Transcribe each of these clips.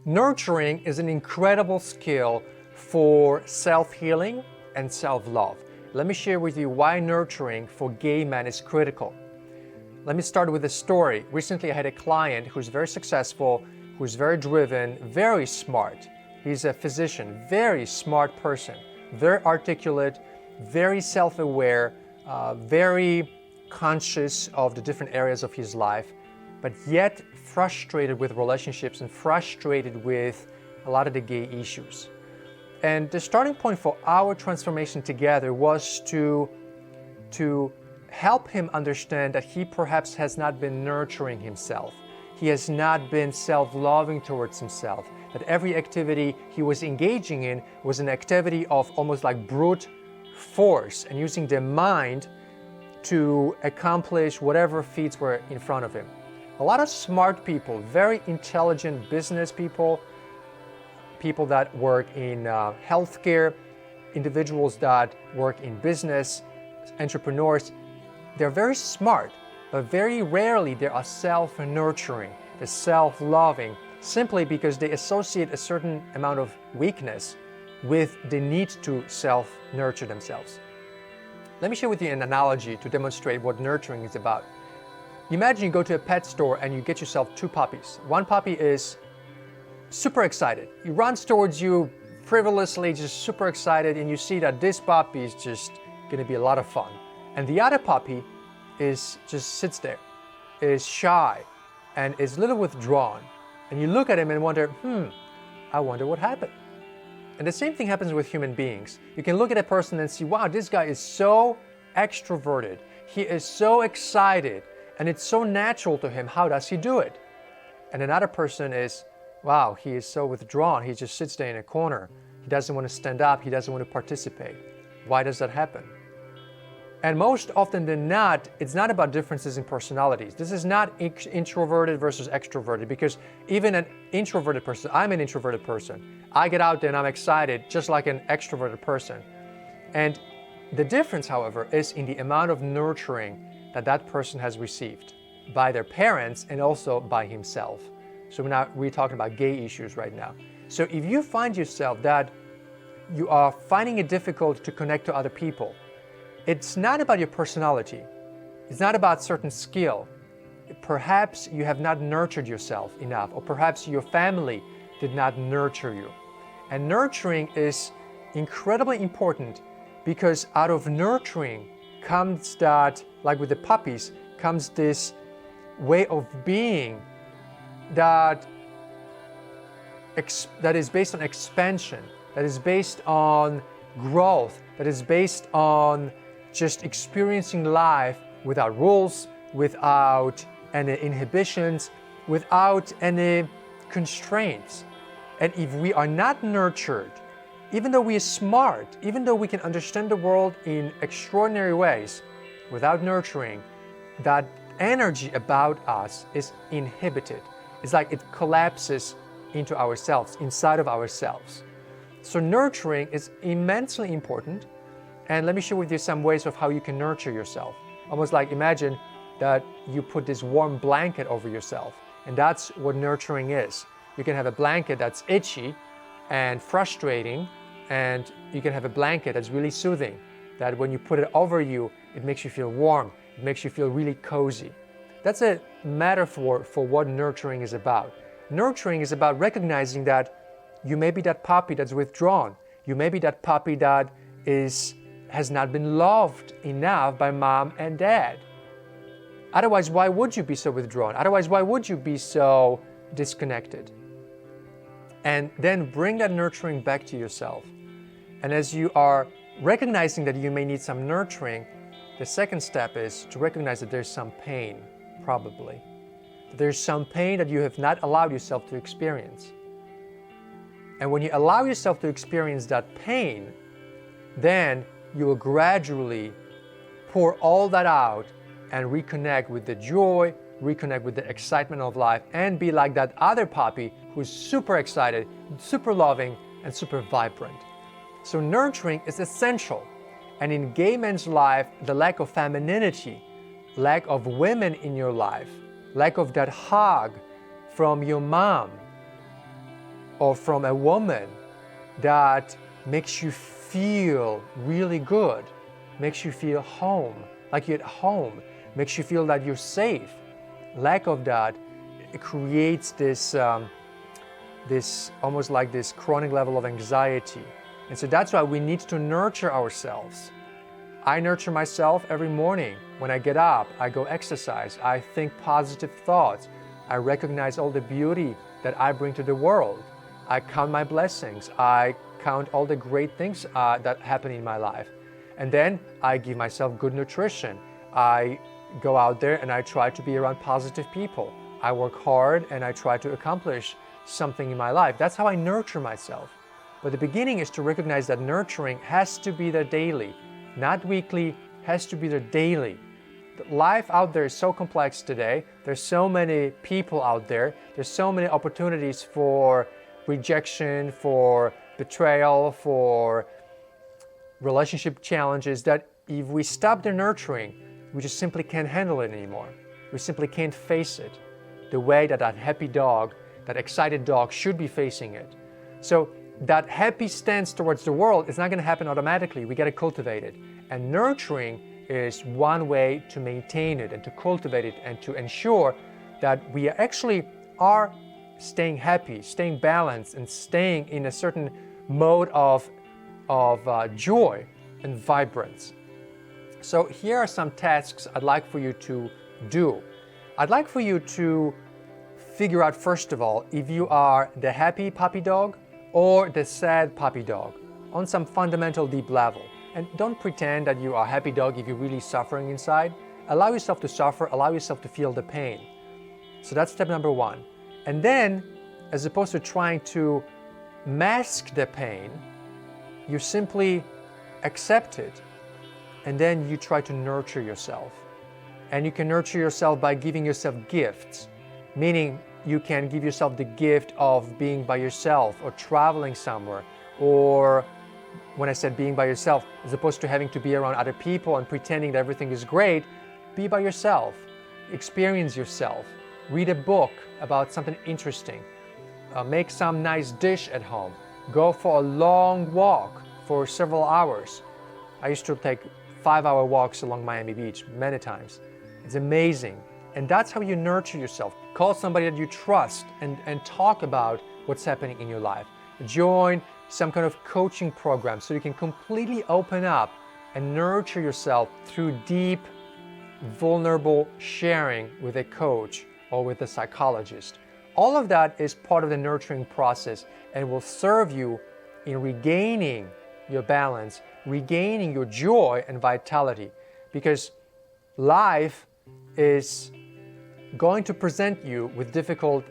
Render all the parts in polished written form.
Nurturing is an incredible skill for self-healing and self-love. Let me share with you why nurturing for gay men is critical. Let me start with a story. Recently, I had a client who's very successful, who's very driven, very smart. He's a physician, very smart person, very articulate, very self-aware, very conscious of the different areas of his life, but yet frustrated with relationships and frustrated with a lot of the gay issues. And the starting point for our transformation together was to help him understand that he perhaps has not been nurturing himself. He has not been self-loving towards himself. That every activity he was engaging in was an activity of almost like brute force and using the mind to accomplish whatever feats were in front of him. A lot of smart people, very intelligent business people, people that work in healthcare, individuals that work in business, entrepreneurs, they're very smart, but very rarely they are self-nurturing, they're self-loving, simply because they associate a certain amount of weakness with the need to self-nurture themselves. Let me share with you an analogy to demonstrate what nurturing is about. Imagine you go to a pet store and you get yourself 2 puppies. One puppy is super excited. He runs towards you frivolously, just super excited, and you see that this puppy is just going to be a lot of fun. And the other puppy just sits there, is shy, and is a little withdrawn. And you look at him and wonder, I wonder what happened. And the same thing happens with human beings. You can look at a person and see, wow, this guy is so extroverted. He is so excited, and it's so natural to him. How does he do it? And another person is, wow, he is so withdrawn. He just sits there in a corner. He doesn't want to stand up. He doesn't want to participate. Why does that happen? And most often than not, it's not about differences in personalities. This is not introverted versus extroverted, because even an introverted person, I'm an introverted person. I get out there and I'm excited just like an extroverted person. And the difference, however, is in the amount of nurturing that that person has received by their parents and also by himself. So we're talking about gay issues right now. So if you find yourself that you are finding it difficult to connect to other people, it's not about your personality. It's not about certain skill. Perhaps you have not nurtured yourself enough, or perhaps your family did not nurture you. And nurturing is incredibly important, because out of nurturing comes that, like with the puppies, comes this way of being that is based on expansion, that is based on growth, that is based on just experiencing life without rules, without any inhibitions, without any constraints. And if we are not nurtured, even though we are smart, even though we can understand the world in extraordinary ways, without nurturing, that energy about us is inhibited. It's like it collapses into ourselves, inside of ourselves. So nurturing is immensely important. And let me share with you some ways of how you can nurture yourself. Almost like imagine that you put this warm blanket over yourself. And that's what nurturing is. You can have a blanket that's itchy and frustrating, and you can have a blanket that's really soothing, that when you put it over you, it makes you feel warm. It makes you feel really cozy. That's a metaphor for what nurturing is about. Nurturing is about recognizing that you may be that puppy that's withdrawn. You may be that puppy that has not been loved enough by mom and dad. Otherwise, why would you be so withdrawn? Otherwise, why would you be so disconnected? And then bring that nurturing back to yourself. And as you are recognizing that you may need some nurturing, the second step is to recognize that there's some pain, probably. There's some pain that you have not allowed yourself to experience. And when you allow yourself to experience that pain, then you will gradually pour all that out and reconnect with the joy, reconnect with the excitement of life, and be like that other puppy who's super excited, super loving, and super vibrant. So nurturing is essential. And in gay men's life, the lack of femininity, lack of women in your life, lack of that hug from your mom, or from a woman that makes you feel really good, makes you feel home, like you're at home, makes you feel that you're safe. Lack of that, it creates this almost like this chronic level of anxiety. And so that's why we need to nurture ourselves. I nurture myself every morning. When I get up, I go exercise, I think positive thoughts, I recognize all the beauty that I bring to the world. I count my blessings, I count all the great things that happen in my life. And then I give myself good nutrition. I go out there and I try to be around positive people. I work hard and I try to accomplish something in my life. That's how I nurture myself. But the beginning is to recognize that nurturing has to be there daily, not weekly, has to be there daily. Life out there is so complex today. There's so many people out there. There's so many opportunities for rejection, for betrayal, for relationship challenges that if we stop the nurturing, we just simply can't handle it anymore. We simply can't face it the way that happy dog, that excited dog should be facing it. So that happy stance towards the world is not going to happen automatically. We got to cultivate it. And nurturing is one way to maintain it and to cultivate it and to ensure that we actually are staying happy, staying balanced, and staying in a certain mode of joy and vibrance. So here are some tasks I'd like for you to do. I'd like for you to figure out, first of all, if you are the happy puppy dog or the sad puppy dog on some fundamental deep level. And don't pretend that you are a happy dog if you're really suffering inside. Allow yourself to suffer, allow yourself to feel the pain. So that's step number one. And then, as opposed to trying to mask the pain, you simply accept it. And then you try to nurture yourself. And you can nurture yourself by giving yourself gifts, meaning you can give yourself the gift of being by yourself or traveling somewhere, or when I said being by yourself, as opposed to having to be around other people and pretending that everything is great, be by yourself, experience yourself, read a book about something interesting, make some nice dish at home, go for a long walk for several hours. I used to take 5-hour walks along Miami Beach many times. It's amazing. And that's how you nurture yourself. Call somebody that you trust and talk about what's happening in your life. Join some kind of coaching program so you can completely open up and nurture yourself through deep, vulnerable sharing with a coach or with a psychologist. All of that is part of the nurturing process and will serve you in regaining your balance, regaining your joy and vitality, because life is going to present you with difficult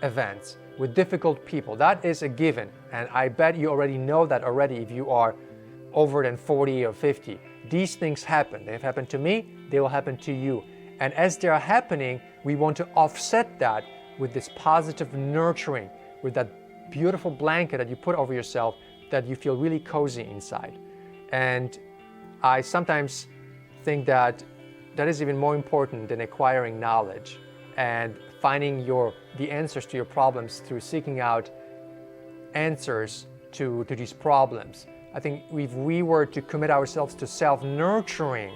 events, with difficult people. That is a given, and I bet you already know that already if you are over than 40 or 50. These things happen. They've happened to me, they will happen to you. And as they are happening, we want to offset that with this positive nurturing, with that beautiful blanket that you put over yourself that you feel really cozy inside. And I sometimes think that that is even more important than acquiring knowledge and finding the answers to your problems through seeking out answers to these problems. I think if we were to commit ourselves to self-nurturing,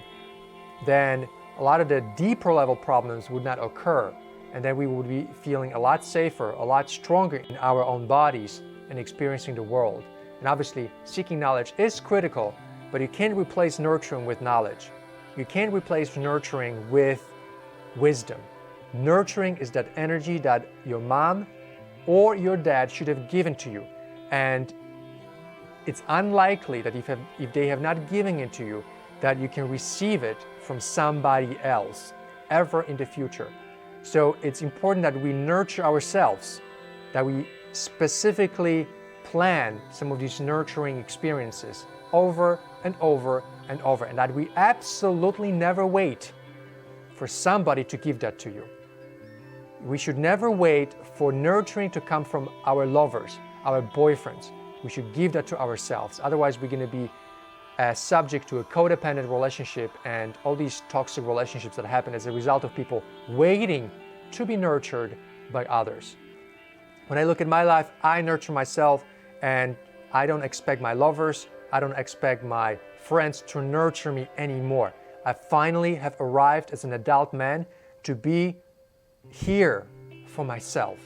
then a lot of the deeper level problems would not occur, and then we would be feeling a lot safer, a lot stronger in our own bodies and experiencing the world. And obviously, seeking knowledge is critical, but you can't replace nurturing with knowledge. You can't replace nurturing with wisdom. Nurturing is that energy that your mom or your dad should have given to you. And it's unlikely that if they have not given it to you, that you can receive it from somebody else ever in the future. So it's important that we nurture ourselves, that we specifically plan some of these nurturing experiences over and over and over, and that we absolutely never wait for somebody to give that to you. We should never wait for nurturing to come from our lovers, our boyfriends. We should give that to ourselves. Otherwise, we're going to be subject to a codependent relationship and all these toxic relationships that happen as a result of people waiting to be nurtured by others. When I look at my life, I nurture myself, and I don't expect my lovers, I don't expect my friends to nurture me anymore. I finally have arrived as an adult man to be here for myself.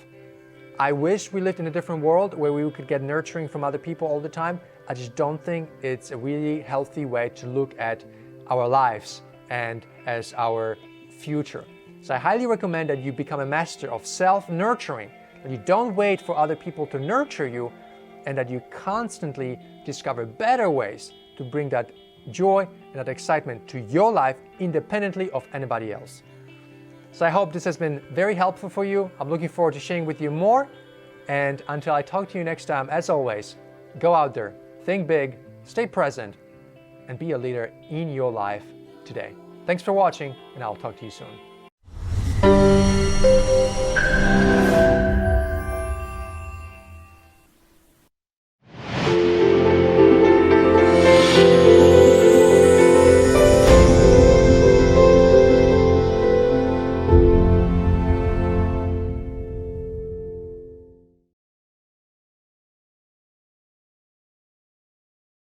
I wish we lived in a different world where we could get nurturing from other people all the time. I just don't think it's a really healthy way to look at our lives and as our future. So I highly recommend that you become a master of self-nurturing, that you don't wait for other people to nurture you, and that you constantly discover better ways to bring that joy and that excitement to your life independently of anybody else. So I hope this has been very helpful for you. I'm looking forward to sharing with you more. And until I talk to you next time, as always, go out there, think big, stay present, and be a leader in your life today. Thanks for watching, and I'll talk to you soon.